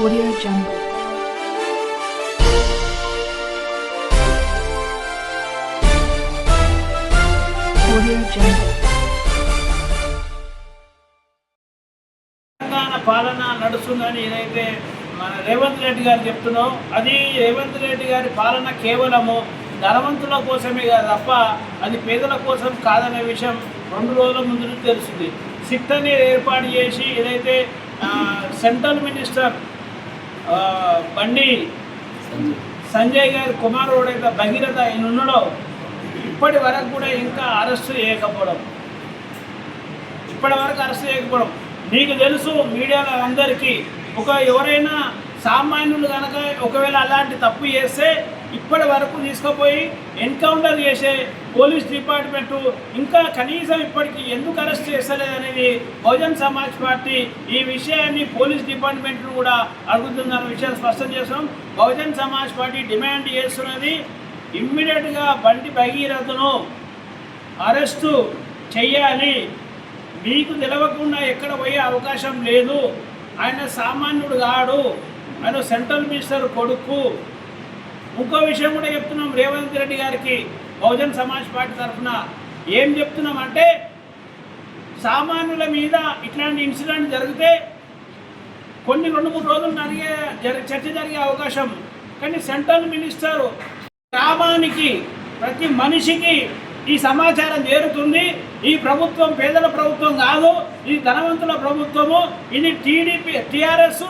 Audio Jungle. Audio Jungle. Telangana పాలన నడుస్తుందని ఏదైతే మన రేవంత్ రెడ్డి గారు చెప్తున్నాం, అది రేవంత్ రెడ్డి గారి పాలన కేవలము ధనవంతుల కోసమే తప్ప అది పేదల కోసం కాదనే విషయం 2 రోజుల ముందు నుంచి తెలుస్తుంది. సిట్ అనేది ఏర్పాటు చేసి ఏదైతే సెంట్రల్ మినిస్టర్ బండి సంజయ్ గారి కుమారుడు అయితే భగీరథ ఆయన ఉన్నాడో ఇప్పటి వరకు కూడా ఇంకా అరెస్టు చేయకపోవడం, నీకు తెలుసు మీడియాలో అందరికీ ఎవరైనా సామాన్యులు కనుక ఒకవేళ అలాంటి తప్పు చేస్తే ఇప్పటి వరకు తీసుకుపోయి ఎన్కౌంటర్ చేసే పోలీస్ డిపార్ట్మెంటు ఇంకా కనీసం ఇప్పటికీ ఎందుకు అరెస్ట్ చేస్తలేదనేది బహుజన్ సమాజ్ పార్టీ ఈ విషయాన్ని పోలీస్ డిపార్ట్మెంట్ను కూడా అడుగుతుందన్న విషయాన్ని స్పష్టం చేస్తాం. బహుజన్ సమాజ్ పార్టీ డిమాండ్ చేస్తున్నది ఇమ్మీడియట్గా బండి భగీరథను అరెస్టు చెయ్యాలి. మీకు తెలవకుండా ఎక్కడ పోయే అవకాశం లేదు. ఆయన సామాన్యుడు కాడు, ఆయన సెంట్రల్ మినిస్టర్ కొడుకు. ఇంకో విషయం కూడా చెప్తున్నాం రేవంత్ రెడ్డి గారికి బహుజన్ సమాజ్ పార్టీ తరఫున ఏం చెప్తున్నామంటే, సామాన్యుల మీద ఇట్లాంటి ఇన్సిడెంట్ జరిగితే కొన్ని 2-3 రోజులు చర్చ జరిగే అవకాశం, కానీ సెంట్రల్ మినిస్టర్ గ్రామానికి ప్రతి మనిషికి ఈ సమాచారం చేరుతుంది. ఈ ప్రభుత్వం పేదల ప్రభుత్వం కాదు, ఇది ధనవంతుల ప్రభుత్వము. ఇది టీఆర్ఎస్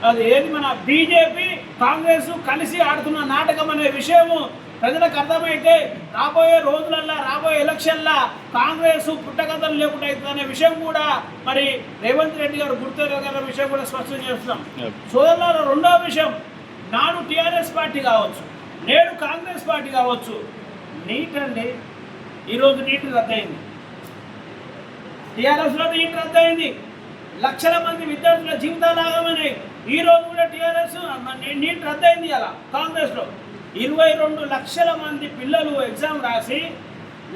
అది ఏది మన బీజేపీ కాంగ్రెస్ కలిసి ఆడుతున్న నాటకం అనే విషయము ప్రజలకు అర్థమైతే రాబోయే రోజులల్లా రాబోయే ఎలక్షన్లా కాంగ్రెస్ పుట్టగతలు లేకుండా అవుతుంది అనే విషయం కూడా మరి రేవంత్ రెడ్డి గారు గుర్తెరగల విషయం కూడా స్పష్టం చేస్తున్నాం. సోదరుల రెండవ విషయం, నాడు టీఆర్ఎస్ పార్టీ కావచ్చు, నేడు కాంగ్రెస్ పార్టీ కావచ్చు, నీట్ అండి ఈరోజు నీట్ రద్దయింది. టీఆర్ఎస్లో నీట్ రద్దయింది. లక్షల మంది విద్యార్థుల జీవితాలు ఆగమని ఈరోజు కూడా టీఆర్ఎస్ నీట్ రద్దయింది. అలా కాంగ్రెస్లో 22 లక్షల మంది పిల్లలు ఎగ్జామ్ రాసి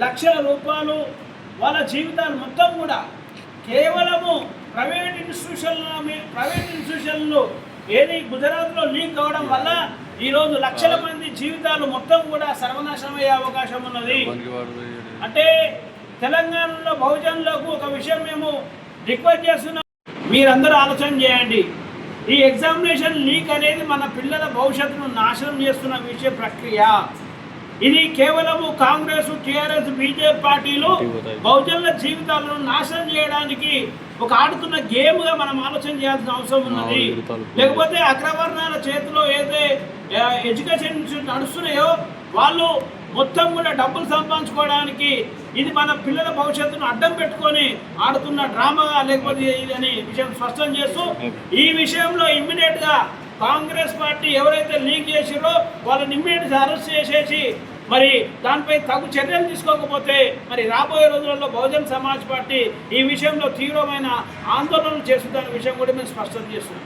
లక్షల రూపాయలు వాళ్ళ జీవితాలు మొత్తం కూడా కేవలము ప్రైవేట్ ఇన్స్టిట్యూషన్లు ఏది గుజరాత్లో లీక్ అవ్వడం వల్ల ఈరోజు లక్షల మంది జీవితాలు మొత్తం కూడా సర్వనాశనం అయ్యే అవకాశం ఉన్నది. అంటే తెలంగాణలో బహుజనులకు ఒక విషయం మేము రిక్వెస్ట్ చేస్తున్నాం, మీరందరూ ఆలోచన చేయండి. ఈ ఎగ్జామినేషన్ లీక్ అనేది మన పిల్లల భవిష్యత్తును నాశనం చేస్తున్న విషయ ప్రక్రియ. ఇది కేవలము కాంగ్రెస్, టీఆర్ఎస్, బీజేపీ పార్టీలు బహుజనుల జీవితాలను నాశనం చేయడానికి ఒక ఆడుతున్న గేమ్గా మనం ఆలోచన చేయాల్సిన అవసరం ఉన్నది. లేకపోతే అగ్రవర్ణాల చేతిలో ఏదైతే ఎడ్యుకేషన్ నడుస్తున్నాయో వాళ్ళు మొత్తం కూడా డబ్బులు సంపాదించుకోవడానికి ఇది మన పిల్లల భవిష్యత్తును అడ్డం పెట్టుకొని ఆడుతున్న డ్రామాగా లేకపోతే ఇదని విషయం స్పష్టం చేస్తూ ఈ విషయంలో ఇమ్మీడియట్గా కాంగ్రెస్ పార్టీ ఎవరైతే లీక్ చేసిరో వాళ్ళని ఇమ్మీడియట్గా అరెస్ట్ చేసేసి మరి దానిపై తగు చర్యలు తీసుకోకపోతే మరి రాబోయే రోజులలో బహుజన్ సమాజ్ పార్టీ ఈ విషయంలో తీవ్రమైన ఆందోళనలు చేస్తుందనే విషయం కూడా మేము స్పష్టం చేస్తున్నాం.